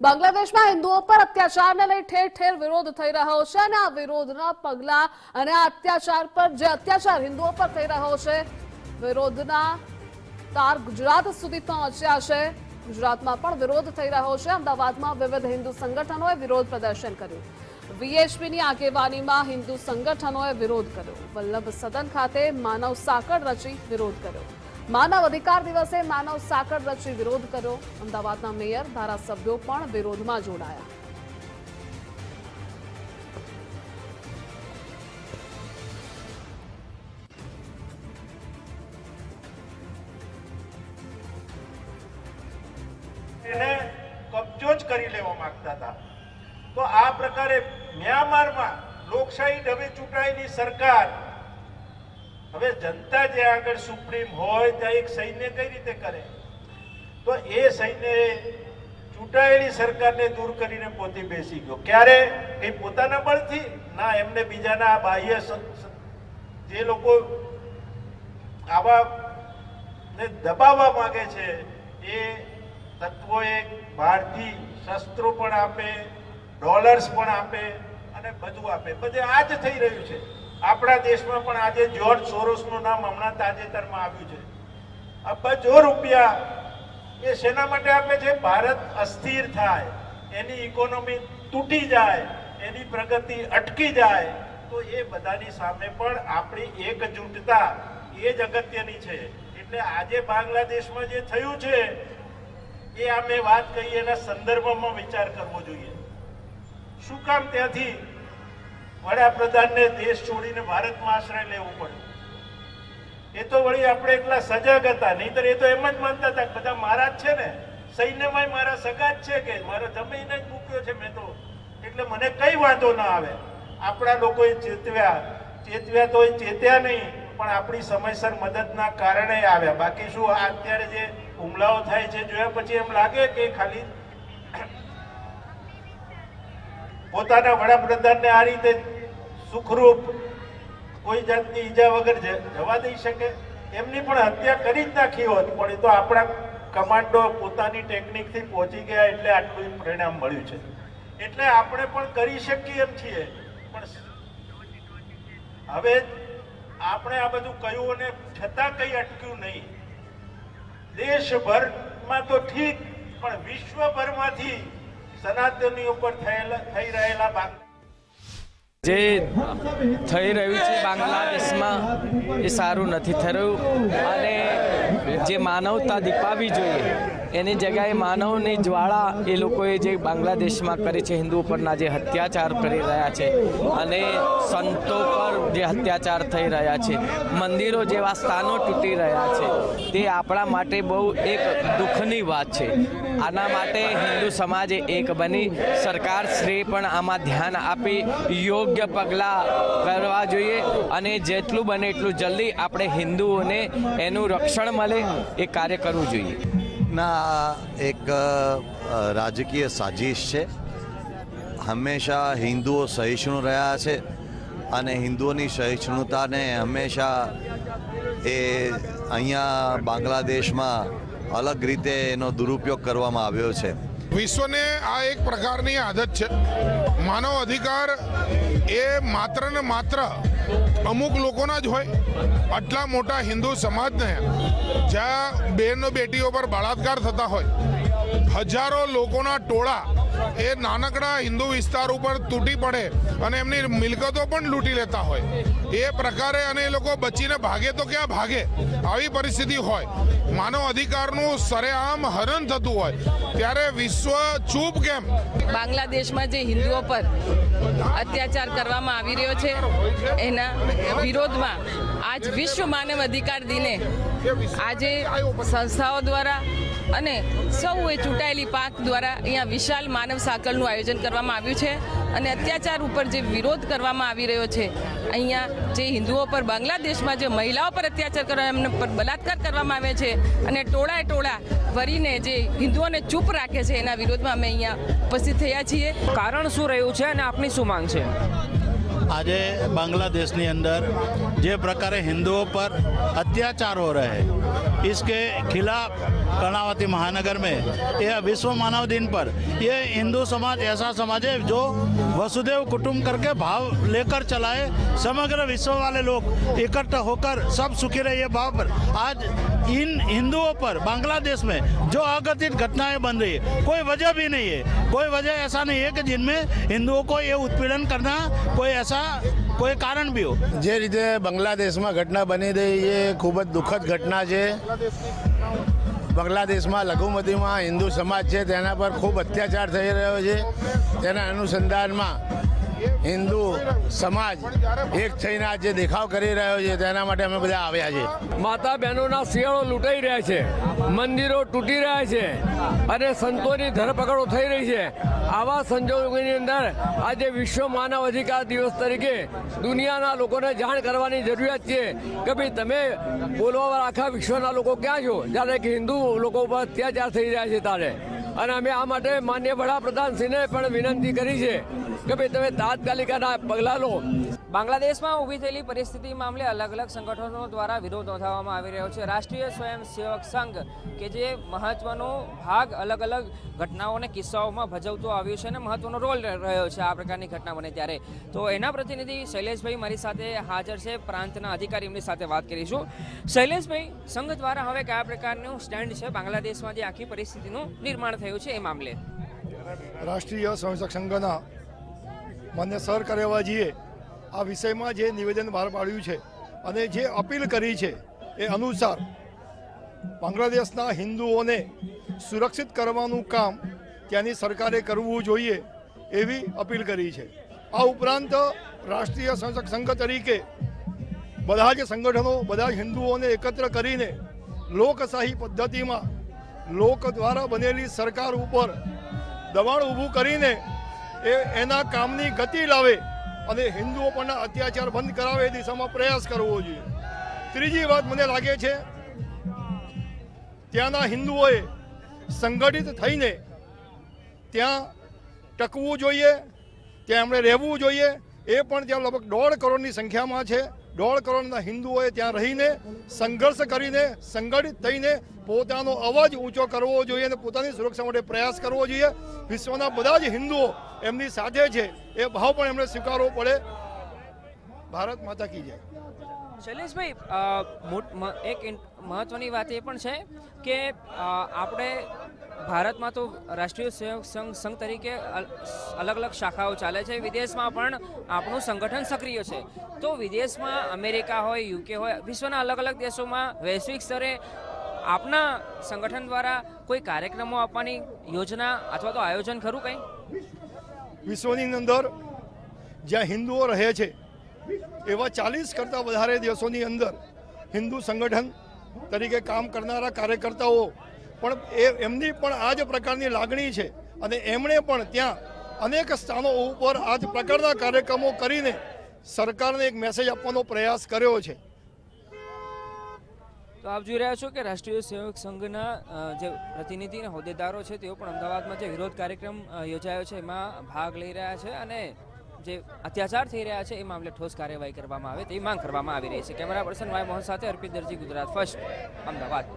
બાંગ્લાદેશમાં હિન્દુઓ પર અત્યાચારને લઈ ઠેર ઠેર વિરોધ થઈ રહ્યો છે અને આ વિરોધના પગલા અને આ અત્યાચાર પર જે અત્યાચાર હિન્દુઓ પર થઈ રહ્યો છે વિરોધના તાર ગુજરાત સુધી પહોંચ્યા છે। ગુજરાતમાં પણ વિરોધ થઈ રહ્યો છે। અમદાવાદમાં વિવિધ હિન્દુ સંગઠનોએ વિરોધ પ્રદર્શન કર્યું। વીએચપીની આગેવાનીમાં હિન્દુ સંગઠનોએ વિરોધ કર્યો। વલ્લભ સદન ખાતે માનવ સાંકળ રચી વિરોધ કર્યો। માનવ અધિકાર દિવસે માનવ સાંકળ રચી વિરોધ કર્યો। અમદાવાદના મેયર ધારાસભ્યો પણ વિરોધમાં જોડાયા। કબજો જ કરી લેવા માંગતા હતા। તો આ પ્રકારે મ્યાનમારમાં લોકશાહી ઢબે ચૂંટાયેલી સરકાર, હવે જનતા જે આગળ સુપ્રીમ હોય ત્યાં એક સૈન્ય કઈ રીતે કરે? તો એ સૈન્ય ચૂંટાયેલી સરકારને દૂર કરીને પોતે બેસી ગયો। ક્યારે? કઈ પોતાના બળથી ના, એમને બીજાના બાહ્ય જે લોકો આવા ને દબાવવા માંગે છે એ તત્વોએ બહારથી શસ્ત્રો પણ આપે, ડોલર્સ પણ આપે અને બધું આપે। બધે આ જ થઈ રહ્યું છે। આપણા દેશમાં પણ આજે જ્યોર્જ સોરોસનું નામ હમણાં તાજેતરમાં આવ્યું છે। અબજો રૂપિયા એ શેના માટે આપે છે? ભારત અસ્થિર થાય, એની ઇકોનોમી તૂટી જાય, એની પ્રગતિ અટકી જાય। તો એ બધાની સામે પણ આપણી એકજૂટતા એ જ અગત્યની છે। એટલે આજે બાંગ્લાદેશમાં જે થયું છે એ આ મેં વાત કહી એના સંદર્ભમાં વિચાર કરવો જોઈએ। શું કામ ત્યાંથી વડાપ્રધાનને દેશ છોડીને ભારતમાં આશ્રય લેવું પડ્યું? એ તો વળી આપણે એટલા સજાગ હતા, નહીતર એ તો એમ જ માનતા હતા કે બધા મારા જ છે ને, સૈન્યમાં મારા સગા જ છે, કે મારા જમીને જ મૂક્યો છે મેં તો, એટલે મને કઈ વાંધો ના આવે। આપણા લોકોએ ચેતવ્યા તો એ ચેત્યા નહીં, પણ આપણી સમયસર મદદના કારણે આવ્યા। બાકી શું અત્યારે જે હુમલાઓ થાય છે જોયા પછી એમ લાગે કે ખાલી પોતાના વડાપ્રધાનને આ રીતે સુખરૂપ કોઈ જાતની ઈજા વગર જવા દઈ શકે? એમની પણ હત્યા કરી જ નાખી હોત, પણ એ તો આપણા કમાન્ડો પોતાની ટેકનિકથી પહોંચી ગયા એટલે આટલું પરિણામ મળ્યું છે। એટલે આપણે પણ કરી શકીએ એમ છીએ, પણ હવે આપણે આ બધું કહ્યું અને છતાં કંઈ અટક્યું નહીં। દેશભરમાં તો ઠીક, પણ વિશ્વભરમાંથી સનાતનીઓ પર થઈ રહેલા જે થઈ રહ્યું છે બાંગ્લાદેશમાં એ સારું નથી થયું અને જે માનવતા દીપાવી જોઈએ એની જગ્યાએ માનવની જ્વાળા એ લોકોએ જે બાંગ્લાદેશમાં કરી છે, હિન્દુઓ પરના જે અત્યાચાર કરી રહ્યા છે અને સંતો પર જે અત્યાચાર થઈ રહ્યા છે, મંદિરો જેવા સ્થાનો તૂટી રહ્યા છે, તે આપણા માટે બહુ એક દુઃખની વાત છે। આના માટે હિન્દુ સમાજે એક બની સરકારશ્રી પણ આમાં ધ્યાન આપી યોગ્ય પગલાં કરવા જોઈએ અને જેટલું બને એટલું જલ્દી આપણે હિન્દુઓને એનું રક્ષણ મળે એ કાર્ય કરવું જોઈએ। ના, એક રાજકીય સાજિશ છે। હંમેશા હિન્દુઓ સહિષ્ણુ રહ્યા છે અને હિન્દુઓની સહિષ્ણુતાને હંમેશા એ અહીંયા બાંગ્લાદેશમાં અલગ રીતે એનો દુરુપયોગ કરવામાં આવ્યો છે। વિશ્વને આ એક પ્રકારની આદત છે। માનવ અધિકાર એ માત્ર ને માત્ર અમુક લોકોના જ હોય। આટલા મોટા હિન્દુ સમાજને જ્યાં બહેનો બેટીઓ પર બળાત્કાર થતા હોય, હજારો લોકોના ટોળા એ નાનકડા હિન્દુ વિસ્તાર ઉપર તૂટી પડે અને એમની મિલકતો પણ લૂંટી લેતા હોય, એ પ્રકારે અને એ લોકો બચીને ભાગે તો ક્યાં ભાગે, આવી પરિસ્થિતિ હોય, માનવ અધિકારનું સરેઆમ હરણ થતું હોય, ત્યારે વિશ્વ ચૂપ કેમ? બાંગ્લાદેશમાં જે હિન્દુઓ પર અત્યાચાર કરવામાં આવી રહ્યો છે એના વિરોધમાં આજ વિશ્વ માનવ અધિકાર દિને આજે સંસ્થાઓ દ્વારા અને સૌએ ચૂંટાયેલી પાંખ દ્વારા અહીંયા વિશાળ માનવ સાંકળનું આયોજન કરવામાં આવ્યું છે અને અત્યાચાર ઉપર જે વિરોધ કરવામાં આવી રહ્યો છે, અહીંયા જે હિન્દુઓ પર બાંગ્લાદેશમાં જે મહિલાઓ પર અત્યાચાર કરવા, એમને પર બલાત્કાર કરવામાં આવે છે અને ટોળાએ ટોળા વરીને જે હિન્દુઓને ચૂપ રાખે છે, એના વિરોધમાં અમે અહીંયા ઉપસ્થિત થયા છીએ। કારણ શું રહ્યું છે અને આપની શું માંગ છે? આજે બાંગ્લાદેશની અંદર જે પ્રકારે હિન્દુઓ પર અત્યાચાર હો રહે इसके खिलाफ कर्णावती महानगर में यह विश्व मानव दिन पर ये हिंदू समाज ऐसा समाज है जो वसुदेव कुटुंब करके भाव लेकर चलाए, समग्र विश्व वाले लोग इकट्ठा होकर सब सुखी रहे भाव पर आज इन हिंदुओं पर बांग्लादेश में जो अघटित घटनाएं बन रही है कोई वजह भी नहीं है, कोई वजह ऐसा नहीं है कि जिनमें हिंदुओं को ये उत्पीड़न करना कोई ऐसा કોઈ કારણ બી હો। જે રીતે બાંગ્લાદેશમાં ઘટના બની રહી એ ખૂબ જ દુઃખદ ઘટના છે। બાંગ્લાદેશમાં લઘુમતીમાં હિન્દુ સમાજ છે તેના પર ખૂબ અત્યાચાર થઈ રહ્યો છે। તેના અનુસંધાનમાં હિન્દુ સમાજ એક થઈને આ જે દેખાવ કરી રહ્યો છે તેના માટે અમે બધા આવ્યા છે। માતા બહેનોના શિયાળો લૂંટાઈ રહ્યા છે, મંદિરો તૂટી રહ્યા છે અને સંતોની ધરપકડો થઈ રહી છે। આવા સંજોગોની અંદર આજે વિશ્વ માનવ અધિકાર દિવસ તરીકે દુનિયાના લોકોને જાણ કરવાની જરૂરિયાત છે કે ભાઈ તમે બોલવા આખા વિશ્વના લોકો ક્યાં છો જ્યારે કે હિન્દુ લોકો પર અત્યાચાર થઈ રહ્યા છે ત્યારે। અને અમે આ માટે માનનીય વડાપ્રધાનશ્રીને પણ વિનંતી કરી છે કે ભાઈ તમે તાત્કાલિકના પગલાં લો। બાંગ્લાદેશમાં ઊભી થયેલી પરિસ્થિતિ મામલે અલગ અલગ સંગઠનો દ્વારા વિરોધ નોંધાવવામાં આવી રહ્યો છે। રાષ્ટ્રીય સ્વયંસેવક સંઘ કે જે મહત્વનો ભાગ અલગ અલગ ઘટનાઓ અને કિસ્સાઓમાં ભજવતો આવ્યો છે અને મહત્વનો રોલ રહ્યો છે આ પ્રકારની ઘટના બને ત્યારે। તો એના પ્રતિનિધિ શૈલેષભાઈ મારી સાથે હાજર છે, પ્રાંતના અધિકારી એમની સાથે વાત કરીશું। શૈલેષભાઈ, સંઘ દ્વારા હવે કયા પ્રકારનું સ્ટેન્ડ છે બાંગ્લાદેશમાં જે આખી પરિસ્થિતિનું નિર્માણ થયું છે એ મામલે? રાષ્ટ્રીય સ્વયંસેવક સંઘના માન્ય સર કરેવાજીએ આ વિષયમાં જે નિવેદન બહાર પાડ્યું છે અને જે અપીલ કરી છે એ અનુસાર બાંગ્લાદેશના હિન્દુઓને સુરક્ષિત કરવાનું કામ ત્યાંની સરકારે કરવું જોઈએ એવી અપીલ કરી છે। આ ઉપરાંત રાષ્ટ્રીય સ્વયંસેવક સંઘ તરીકે બધા જ સંગઠનો બધા જ હિન્દુઓને એકત્ર કરીને લોકશાહી પદ્ધતિમાં લોક દ્વારા બનેલી સરકાર ઉપર દબાણ ઊભું કરીને એના કામની ગતિ લાવે અને હિન્દુઓ પરના અત્યાચાર બંધ કરાવે એ દિશામાં પ્રયાસ કરવો જોઈએ। ત્રીજી વાત મને લાગે છે ત્યાંના હિન્દુઓએ સંગઠિત થઈને ત્યાં ટકવું જોઈએ, ત્યાં એમણે રહેવું જોઈએ। એ પણ ત્યાં લગભગ 1.5 કરોડની સંખ્યામાં છે। 1.5 કરોડના હિન્દુઓએ ત્યાં રહીને સંઘર્ષ કરીને સંગઠિત થઈને પોતાનો અવાજ ઊંચો કરવો જોઈએ અને પોતાની સુરક્ષા માટે પ્રયાસ કરવો જોઈએ। વિશ્વના બધા જ હિન્દુઓ એમની સાથે છે એ ભાવ પણ એમણે સ્વીકારવો પડે। ભારત માતા કી જય। શૈલેષભાઈ, એક મહત્વની વાત એ પણ છે કે આપણે ભારતમાં તો રાષ્ટ્રીય સ્વયંસેવક સંઘ તરીકે અલગ અલગ શાખાઓ ચાલે છે, વિદેશમાં પણ આપણું સંગઠન સક્રિય છે। તો વિદેશમાં અમેરિકા હોય, યુકે હોય, વિશ્વના અલગ અલગ દેશોમાં વૈશ્વિક સ્તરે આપના સંગઠન દ્વારા કોઈ કાર્યક્રમો આપવાની યોજના અથવા તો આયોજન ખરું કંઈ? વિશ્વની અંદર જ્યાં હિન્દુઓ રહે છે એવા 40 કરતાં વધારે દેશોની અંદર હિન્દુ સંગઠન તરીકે કામ કરનારા કાર્યકર્તાઓ પણ એમની પણ આ જ પ્રકારની લાગણી છે અને એમણે પણ ત્યાં અનેક સ્થાનો ઉપર આ જ પ્રકારના કાર્યક્રમો કરીને સરકારને એક મેસેજ આપવાનો પ્રયાસ કર્યો છે। તો આપ જોઈ રહ્યા છો કે રાષ્ટ્રીય સેવક સંઘના જે પ્રતિનિધિ અને હોદ્દેદારો છે તેઓ પણ અમદાવાદમાં જે વિરોધ કાર્યક્રમ યોજાયો છે એમાં ભાગ લઈ રહ્યા છે અને જે અત્યાચાર થઈ રહ્યા છે એ મામલે ઠોસ કાર્યવાહી કરવામાં આવે તેવી માંગ કરવામાં આવી રહી છે। કેમેરા પર્સન વાય મોહન સાથે અર્પિત દરજી, ગુજરાત ફર્સ્ટ, અમદાવાદ।